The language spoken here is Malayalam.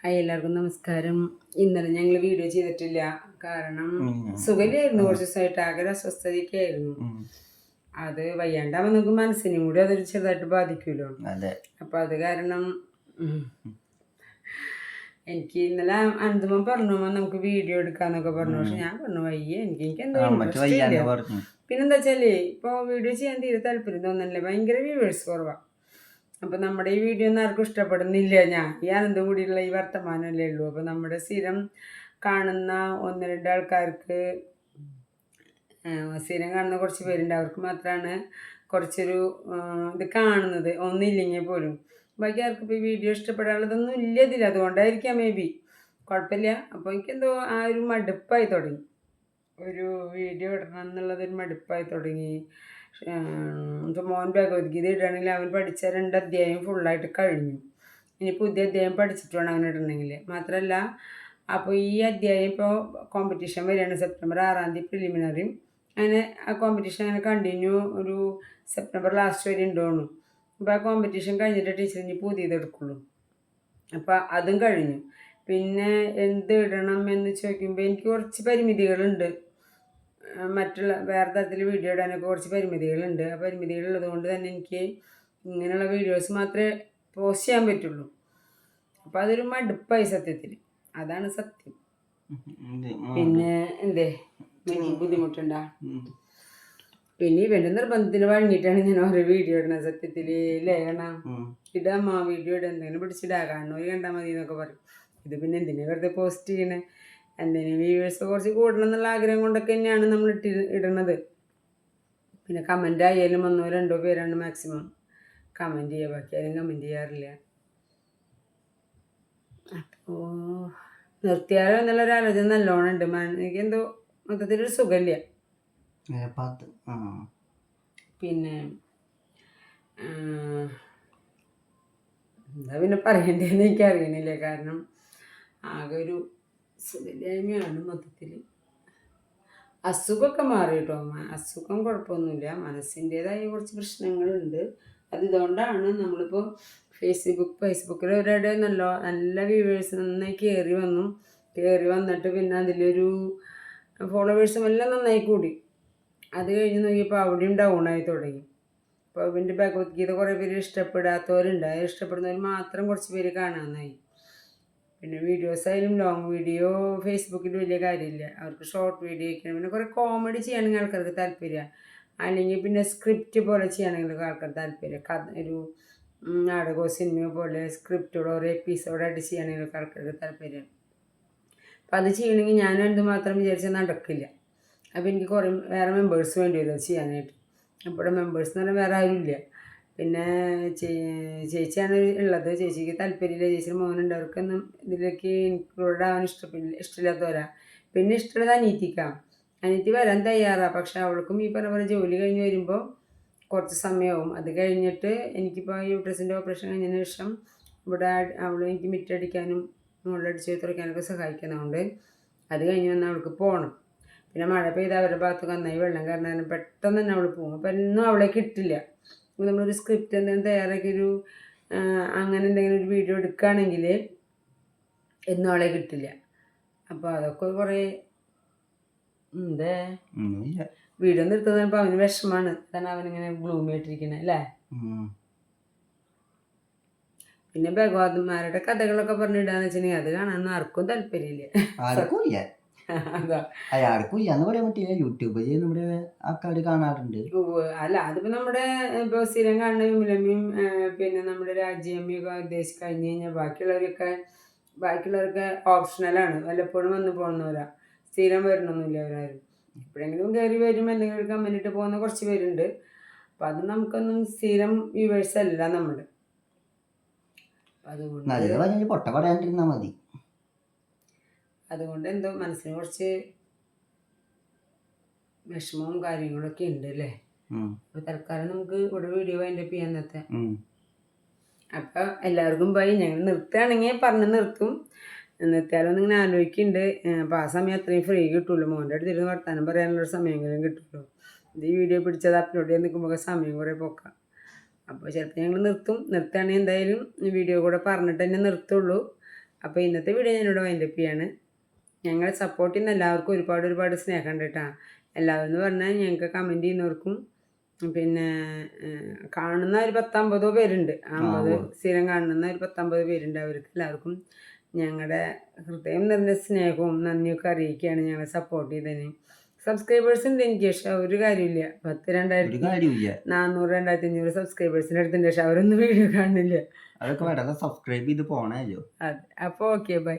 ഹായ് എല്ലാവർക്കും നമസ്കാരം. ഇന്നലെ ഞങ്ങൾ വീഡിയോ ചെയ്തിട്ടില്ല. കാരണം സുഖമില്ലായിരുന്നു. കുറച്ച് ദിവസമായിട്ട് ആകെ ഒരു അസ്വസ്ഥതയൊക്കെയായിരുന്നു. അത് വയ്യാണ്ടാവുമ്പോൾ നമുക്ക് മനസ്സിനും കൂടി അതൊരു ചെറുതായിട്ട് ബാധിക്കുമല്ലോ. അപ്പം അത് കാരണം എനിക്ക് ഇന്നലെ അനന്തമൻ പറഞ്ഞു നമുക്ക് വീഡിയോ എടുക്കാന്നൊക്കെ പറഞ്ഞു. പക്ഷെ ഞാൻ പറഞ്ഞു വയ്യ, എനിക്ക് എന്തോ ഇൻട്രസ്റ്റ് ഇല്ല. പിന്നെന്താ വെച്ചാല് ഇപ്പോൾ വീഡിയോ ചെയ്യാൻ തീരെ താല്പര്യം തോന്നല്ലേ, ഭയങ്കര വ്യൂവേഴ്സ് കുറവാണ്. അപ്പം നമ്മുടെ ഈ വീഡിയോ ഒന്നും ആർക്കും ഇഷ്ടപ്പെടുന്നില്ല. ഞാൻ ഈ അനന്തം കൂടിയുള്ള ഈ വർത്തമാനമല്ലേ ഉള്ളൂ. അപ്പം നമ്മുടെ സ്ഥിരം കാണുന്ന 1-2 ആൾക്കാർക്ക്, സ്ഥിരം കാണുന്ന കുറച്ച് പേരുണ്ട്, അവർക്ക് മാത്രമാണ് കുറച്ചൊരു ഇത് കാണുന്നത്, ഒന്നില്ലെങ്കിൽ പോലും. ബാക്കി ആർക്കും ഇപ്പോൾ ഈ വീഡിയോ ഇഷ്ടപ്പെടാനുള്ളതൊന്നും ഇല്ല ഇതിൽ. അതുകൊണ്ടായിരിക്കാം മേ ബി, കുഴപ്പമില്ല. അപ്പോൾ എനിക്കെന്തോ ആ ഒരു മടുപ്പായി തുടങ്ങി, ഒരു വീഡിയോ ഇടണം എന്നുള്ളതൊരു മടുപ്പായി തുടങ്ങി. ഇപ്പോൾ മോൻ ഭഗവത്ഗീത ഇടുകയാണെങ്കിൽ അവൻ പഠിച്ച 2 അധ്യായം ഫുള്ളായിട്ട് കഴിഞ്ഞു. ഇനി പുതിയ അധ്യായം പഠിച്ചിട്ട് വേണം അവൻ ഇടണമെങ്കിൽ. മാത്രമല്ല, അപ്പോൾ ഈ അധ്യായം ഇപ്പോൾ കോമ്പറ്റീഷൻ വരികയാണ് സെപ്റ്റംബർ 6 പ്രിലിമിനറിയും. അങ്ങനെ ആ കോമ്പറ്റീഷൻ അങ്ങനെ കണ്ടിന്യൂ ഒരു സെപ്റ്റംബർ ലാസ്റ്റ് വരെ ഉണ്ടോന്നു. അപ്പോൾ ആ കോമ്പറ്റീഷൻ കഴിഞ്ഞിട്ട് ടീച്ചർ ഇനി പുതിയത് എടുക്കുള്ളൂ. അപ്പോൾ അതും കഴിഞ്ഞു. പിന്നെ എന്ത് ഇടണം എന്ന് ചോദിക്കുമ്പോൾ എനിക്ക് കുറച്ച് പരിമിതികളുണ്ട്. മറ്റുള്ള വേറെ തരത്തിൽ വീഡിയോ ഇടാനൊക്കെ കുറച്ച് പരിമിതികളുണ്ട്. ആ പരിമിതികളുള്ളത് കൊണ്ട് തന്നെ എനിക്ക് ഇങ്ങനെയുള്ള വീഡിയോസ് മാത്രമേ പോസ്റ്റ് ചെയ്യാൻ പറ്റുള്ളൂ. അപ്പോൾ അതൊരു മടുപ്പായി സത്യത്തിൽ, അതാണ് സത്യം. പിന്നെ എന്തേ ബുദ്ധിമുട്ടുണ്ടാ? പിന്നെ ഇവൻ്റെ നിർബന്ധത്തിന് വഴങ്ങിയിട്ടാണ് ഞാൻ ഓരോ വീഡിയോ ഇടുന്നത് സത്യത്തിൽ. ലേഖണം ഇടാമ്മ വീഡിയോ ഇടാൻ എന്തെങ്കിലും പിടിച്ചിടാ, കാണുന്നവർ കണ്ടാൽ മതി എന്നൊക്കെ പറയും. ഇത് പിന്നെ എന്തിനാ വെറുതെ പോസ്റ്റ് ചെയ്യണേ? എന്തെങ്കിലും വ്യൂവേഴ്സ് കുറച്ച് കൂടണം എന്നുള്ള ആഗ്രഹം കൊണ്ടൊക്കെ തന്നെയാണ് നമ്മൾ ഇടണത്. പിന്നെ കമൻ്റ് ആയാലും 1-2 പേരാണ് മാക്സിമം കമൻറ്റ് ചെയ്യുക, ബാക്കി ആരും കമൻറ്റ് ചെയ്യാറില്ല. അപ്പോൾ നിർത്തിയാലോ എന്നുള്ളൊരു ആലോചന നല്ലോണം ഉണ്ട്. എനിക്കെന്തോ മൊത്തത്തിലൊരു സുഖമില്ല. പിന്നെ എന്താ പിന്നെ പറയണ്ടേന്ന് എനിക്കറിയണില്ല. കാരണം ആകെ ഒരു സുഖമില്ലായ്മയാണ് മൊത്തത്തിൽ. അസുഖമൊക്കെ മാറി കേട്ടോ, അസുഖം കുഴപ്പമൊന്നുമില്ല. മനസ്സിൻ്റേതായ കുറച്ച് പ്രശ്നങ്ങളുണ്ട്. അതുകൊണ്ടാണ് നമ്മളിപ്പോൾ ഫേസ്ബുക്കിൽ ഒരാടെ നല്ല വ്യൂവേഴ്സ് നന്നായി കയറി വന്നിട്ട് പിന്നെ അതിലൊരു ഫോളോവേഴ്സും എല്ലാം നന്നായി കൂടി. അത് കഴിഞ്ഞ് നോക്കിയപ്പോൾ അവിടെയും ഡൗണായി തുടങ്ങി. അപ്പോൾ ഇവൻ്റെ ഭഗവത്ഗീത കുറേ പേര് ഇഷ്ടപ്പെടാത്തവരുണ്ട്. ഇഷ്ടപ്പെടുന്നവർ മാത്രം കുറച്ച് പേര് കാണാമെന്നായി. പിന്നെ വീഡിയോസ് ആയാലും ലോങ് വീഡിയോ ഫേസ്ബുക്കിൽ വലിയ കാര്യമില്ല, അവർക്ക് ഷോർട്ട് വീഡിയോ ഒക്കെയാണ്. പിന്നെ കുറേ കോമഡി ചെയ്യണമെങ്കിൽ ആൾക്കാർക്ക് താല്പര്യമാണ്, അല്ലെങ്കിൽ പിന്നെ സ്ക്രിപ്റ്റ് പോലെ ചെയ്യണമെങ്കിൽ ആൾക്കാർക്ക് താല്പര്യം. ഒരു നാടകമോ സിനിമയോ പോലെ സ്ക്രിപ്റ്റുകളോ ഓരോ എപ്പിസോഡായിട്ട് ചെയ്യണമെങ്കിൽ ആൾക്കാർക്ക് താല്പര്യം. അപ്പം അത് ചെയ്യണമെങ്കിൽ ഞാനും എന്തുമാത്രം വിചാരിച്ചാൽ നടക്കില്ല. അപ്പോൾ എനിക്ക് കുറേ വേറെ മെമ്പേഴ്സ് വേണ്ടി വരും അത് ചെയ്യാനായിട്ട്. അപ്പോൾ മെമ്പേഴ്സ് എന്ന് പറഞ്ഞാൽ വേറെ ആരുമില്ല. പിന്നെ ചേച്ചിയാണ് ഉള്ളത്. ചേച്ചിക്ക് താല്പര്യമില്ല, ചേച്ചിയുടെ മോനുണ്ട്, അവർക്കൊന്നും ഇതിലേക്ക് ഇൻക്ലൂഡ് ആവാൻ ഇഷ്ടമില്ലാത്തവരാ. പിന്നെ ഇഷ്ടമുള്ളത് അനീറ്റിക്കാം. അനീറ്റി വരാൻ തയ്യാറാണ്, പക്ഷെ അവൾക്കും ഈ പറഞ്ഞ പോലെ ജോലി കഴിഞ്ഞ് വരുമ്പോൾ കുറച്ച് സമയമാവും. അത് കഴിഞ്ഞിട്ട് എനിക്കിപ്പോൾ യൂട്രസിൻ്റെ ഓപ്പറേഷൻ കഴിഞ്ഞതിന് ശേഷം ഇവിടെ അവൾ എനിക്ക് മിറ്റടിക്കാനും മുകളിലടിച്ച് തുറയ്ക്കാനൊക്കെ സഹായിക്കുന്നതുകൊണ്ട് അത് കഴിഞ്ഞ് വന്നാൽ അവൾക്ക് പോകണം. പിന്നെ മഴ പെയ്ത് അവരുടെ ഭാഗത്ത് നന്നായി വെള്ളം കാരണം പെട്ടെന്ന് തന്നെ അവൾ പോകും. അപ്പം എന്നും അവളെ കിട്ടില്ല. നമ്മളൊരു സ്ക്രിപ്റ്റ് എന്തെങ്കിലും തയ്യാറാക്കിയൊരു അങ്ങനെ എന്തെങ്കിലും ഒരു വീഡിയോ എടുക്കുകയാണെങ്കിൽ എന്നും അവളെ കിട്ടില്ല. അപ്പോൾ അതൊക്കെ കുറേ വീഡിയോ നിർത്തുന്നപ്പോൾ അവന് വിഷമമാണ്. അതാണ് അവനിങ്ങനെ ഗ്ലൂമി ആയിട്ടിരിക്കണേ അല്ലേ. പിന്നെ ഭഗവാന്മാരുടെ കഥകളൊക്കെ പറഞ്ഞിടാന്ന് വെച്ചിട്ടുണ്ടെങ്കിൽ അത് കാണാനൊന്നും ആർക്കും താല്പര്യമില്ല. അല്ല, അതിപ്പോ നമ്മുടെ ഇപ്പൊ സ്ഥിരം കാണുന്ന വിമലമ്മയും പിന്നെ നമ്മുടെ രാജ്യമ്മയൊക്കെ ഉദ്ദേശിച്ച് കഴിഞ്ഞ് കഴിഞ്ഞാൽ ബാക്കിയുള്ളവർക്ക് ഓപ്ഷണലാണ്. വല്ലപ്പോഴും വന്ന് പോകുന്നവരാ, സ്ഥിരം വരണമൊന്നുമില്ല അവരാരും. എപ്പോഴെങ്കിലും കയറി വരും, എന്തെങ്കിലും കമന്റ് ഇട്ട് പോകുന്ന കുറച്ച് പേരുണ്ട്. അപ്പം അത് നമുക്കൊന്നും സ്ഥിരം വ്യൂവേഴ്സ് അല്ല നമ്മൾ. അതുകൊണ്ട് എന്തോ മനസ്സിന് കുറച്ച് വിഷമവും കാര്യങ്ങളൊക്കെ ഉണ്ട് അല്ലേ. അപ്പോൾ തൽക്കാലം നമുക്ക് ഇവിടെ വീഡിയോ വൈൻഡപ്പ് ചെയ്യാൻ നിർത്താം. അപ്പോൾ എല്ലാവർക്കും പോയി ഞങ്ങൾ നിർത്തുകയാണെങ്കിൽ പറഞ്ഞ് നിർത്തും. നിർത്തിയാലോ ഇങ്ങനെ ആലോചിക്കുന്നുണ്ട്. അപ്പോൾ ആ സമയം അത്രയും ഫ്രീ കിട്ടുള്ളൂ. മോൻ്റെ അടുത്തിരുന്ന് വർത്താനം പറയാനുള്ളൊരു സമയമെങ്കിലും കിട്ടുള്ളൂ. ഇത് ഈ വീഡിയോ പിടിച്ചത് അപ്ലോഡ് ചെയ്യാൻ നിൽക്കുമ്പോൾ സമയം കുറേ പോക്കാം. അപ്പോൾ ചിലപ്പോൾ ഞങ്ങൾ നിർത്തുകയാണെങ്കിൽ എന്തായാലും വീഡിയോ കൂടെ പറഞ്ഞിട്ട് തന്നെ നിർത്തുള്ളൂ. അപ്പോൾ ഇന്നത്തെ വീഡിയോ ഞാനിവിടെ വൈൻഡപ്പ് ചെയ്യാണ്. ഞങ്ങളെ സപ്പോർട്ട് ചെയ്യുന്ന എല്ലാവർക്കും ഒരുപാട് സ്നേഹമുണ്ട് കേട്ടോ. എല്ലാവരും എന്ന് പറഞ്ഞാൽ ഞങ്ങൾക്ക് കമൻറ്റ് ചെയ്യുന്നവർക്കും പിന്നെ കാണുന്ന ഒരു 10-50 പേരുണ്ട്. 50 സ്ഥിരം കാണുന്ന ഒരു 10-50 പേരുണ്ട്. അവർക്ക് എല്ലാവർക്കും ഞങ്ങളുടെ ഹൃദയം നിറഞ്ഞ സ്നേഹവും നന്ദിയൊക്കെ അറിയിക്കുകയാണ് ഞങ്ങളെ സപ്പോർട്ട് ചെയ്തതിന്. സബ്സ്ക്രൈബേഴ്സ് ഉണ്ട് എനിക്ക്, പക്ഷെ ഒരു കാര്യമില്ല. 2,500 സബ്സ്ക്രൈബേഴ്സിൻ്റെ അടുത്തുണ്ട്, പക്ഷെ അവരൊന്നും വീഡിയോ കാണുന്നില്ല. അതൊക്കെ സബ്സ്ക്രൈബ് ചെയ്ത് പോണല്ലോ. അതെ, അപ്പോൾ ഓക്കെ, ബൈ.